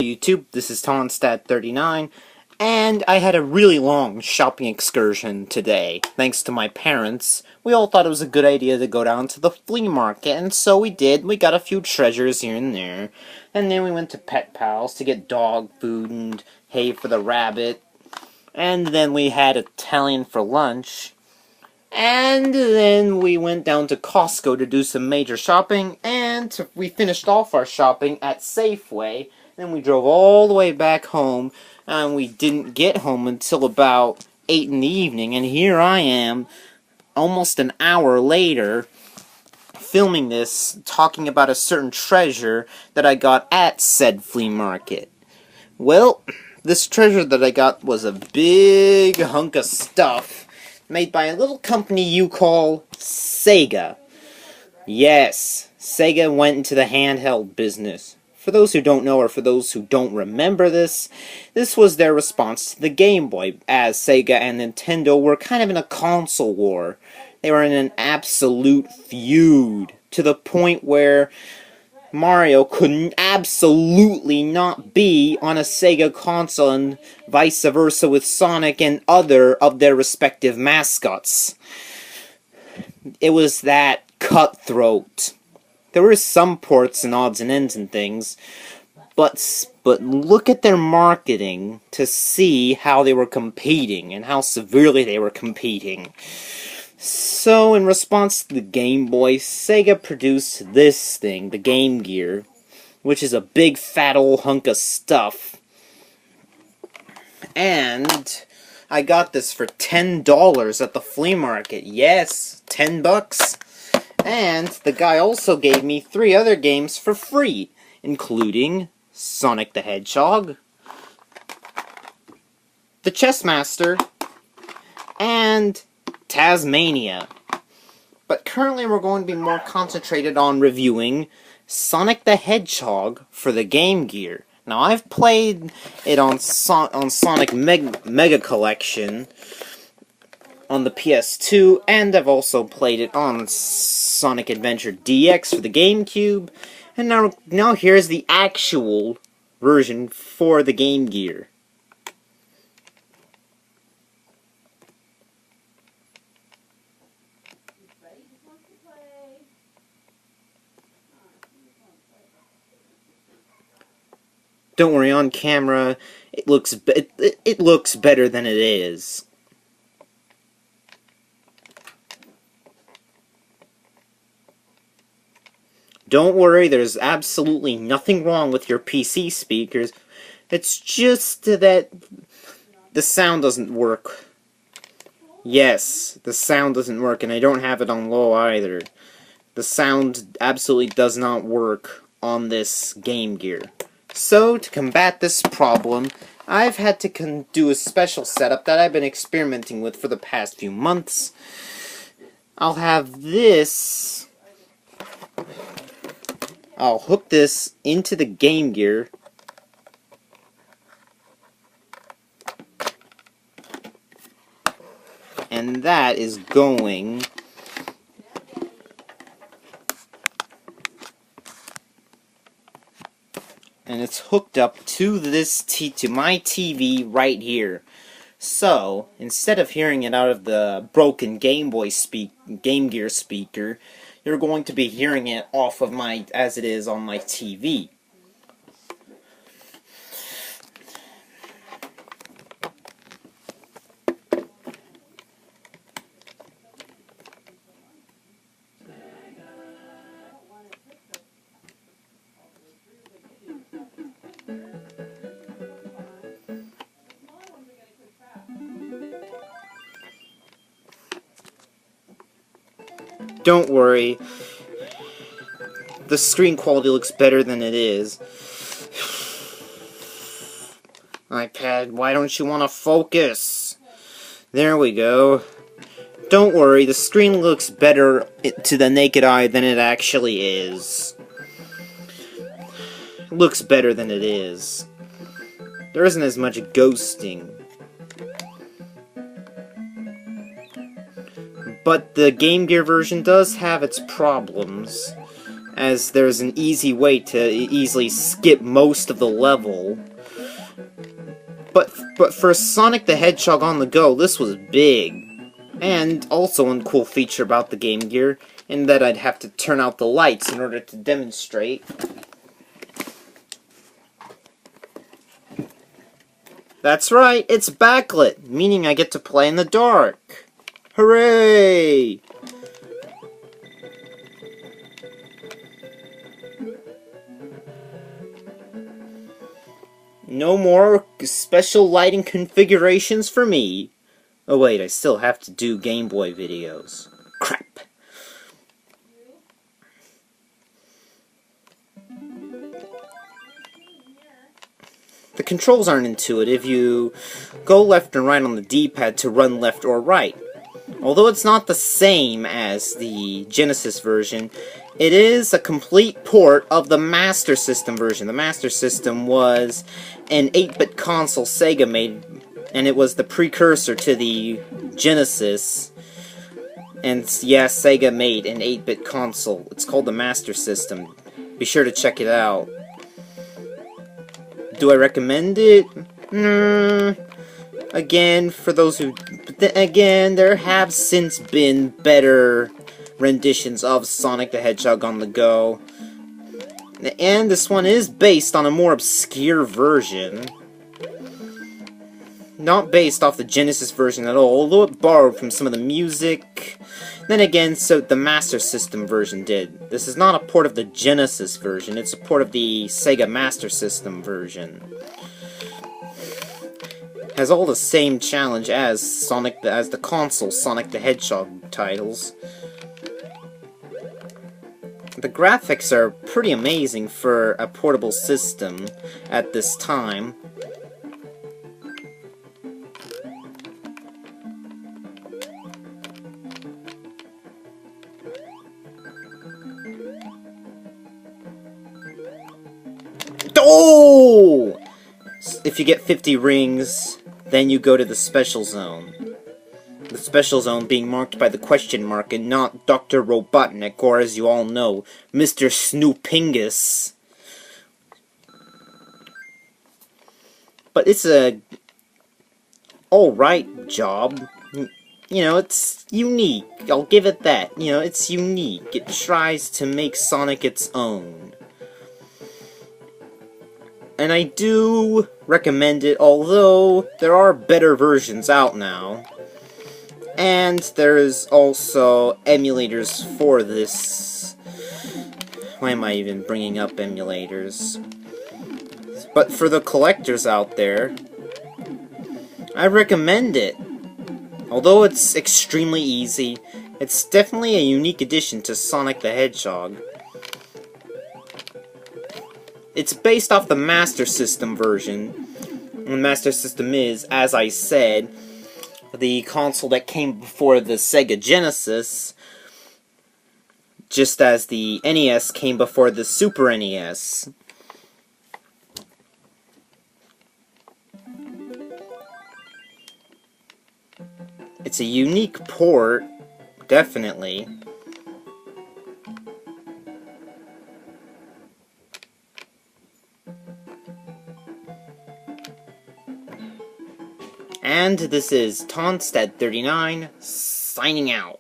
YouTube, this is Tonstat39, and I had a really long shopping excursion today. Thanks to my parents, we all thought it was a good idea to go down to the flea market, and so we did. We got a few treasures here and there, and then we went to Pet Pals to get dog food and hay for the rabbit, and then we had Italian for lunch. And then we went down to Costco to do some major shopping, and we finished off our shopping at Safeway. Then we drove all the way back home, and we didn't get home until about 8 in the evening, and here I am, almost an hour later, filming this, talking about a certain treasure that I got at said flea market. Well, this treasure that I got was a big hunk of stuff, made by a little company you call Sega. Yes, Sega went into the handheld business. For those who don't know, or for those who don't remember this was their response to the Game Boy, as Sega and Nintendo were kind of in a console war. They were in an absolute feud, to the point where Mario could absolutely not be on a Sega console, and vice versa with Sonic and other of their respective mascots. It was that cutthroat. There were some ports and odds and ends and things, but look at their marketing to see how they were competing and how severely they were competing. So, in response to the Game Boy, Sega produced this thing, the GameGear, which is a big fat old hunk of stuff. And I got this for $10 at the flea market. Yes, $10. And the guy also gave me 3 other games for free, including Sonic the Hedgehog, the Chessmaster, and Tasmania. But currently we're going to be more concentrated on reviewing Sonic the Hedgehog for the GameGear. Now, I've played it on Sonic Mega Collection on the PS2, and I've also played it on Sonic Adventure DX for the GameCube, and now here's the actual version for the GameGear. Don't worry, on camera, it looks better than it is. Don't worry, there's absolutely nothing wrong with your PC speakers. It's just that the sound doesn't work. Yes, the sound doesn't work, and I don't have it on low either. The sound absolutely does not work on this GameGear. So, to combat this problem, I've had to do a special setup that I've been experimenting with for the past few months. I'll have this. I'll hook this into the GameGear. And that is going and it's hooked up to to my TV right here. So, instead of hearing it out of the broken GameGear speaker, you're going to be hearing it off of as it is on my TV. Don't worry, the screen quality looks better than it is. iPad, why don't you want to focus? There we go. Don't worry, the screen looks better to the naked eye than it actually is. It looks better than it is. There isn't as much ghosting. But the GameGear version does have its problems. as there's an easy way to easily skip most of the level. But for Sonic the Hedgehog on the go, this was big. And also one cool feature about the Game Gear, in that I'd have to turn out the lights in order to demonstrate. That's right, it's backlit, meaning I get to play in the dark. Hooray! No more special lighting configurations for me. Oh wait, I still have to do Game Boy videos. Crap. The controls aren't intuitive. You go left and right on the D-pad to run left or right. Although it's not the same as the Genesis version, it is a complete port of the Master System version. The Master System was an 8-bit console Sega made, and it was the precursor to the Genesis. And yeah, Sega made an 8-bit console. It's called the Master System. Be sure to check it out. Do I recommend it? Again, for those who... Again, there have since been better renditions of Sonic the Hedgehog on the go. And this one is based on a more obscure version. Not based off the Genesis version at all, although it borrowed from some of the music. Then again, so the Master System version did. This is not a port of the Genesis version, it's a port of the Sega Master System version. Has all the same challenge as the console Sonic the Hedgehog titles. The graphics are pretty amazing for a portable system at this time. Oh! If you get 50 rings, then you go to the special zone. The special zone being marked by the question mark and not Dr. Robotnik, or as you all know, Mr. Snoopingus. But it's a alright job. You know, it's unique. I'll give it that. You know, it's unique. It tries to make Sonic its own. And I do recommend it, although there are better versions out now. And there's also emulators for this. Why am I even bringing up emulators? But for the collectors out there, I recommend it. Although it's extremely easy, it's definitely a unique addition to Sonic the Hedgehog. It's based off the Master System version. The Master System is, as I said, the console that came before the Sega Genesis, just as the NES came before the Super NES. It's a unique port, definitely. And this is Tonstad39, signing out.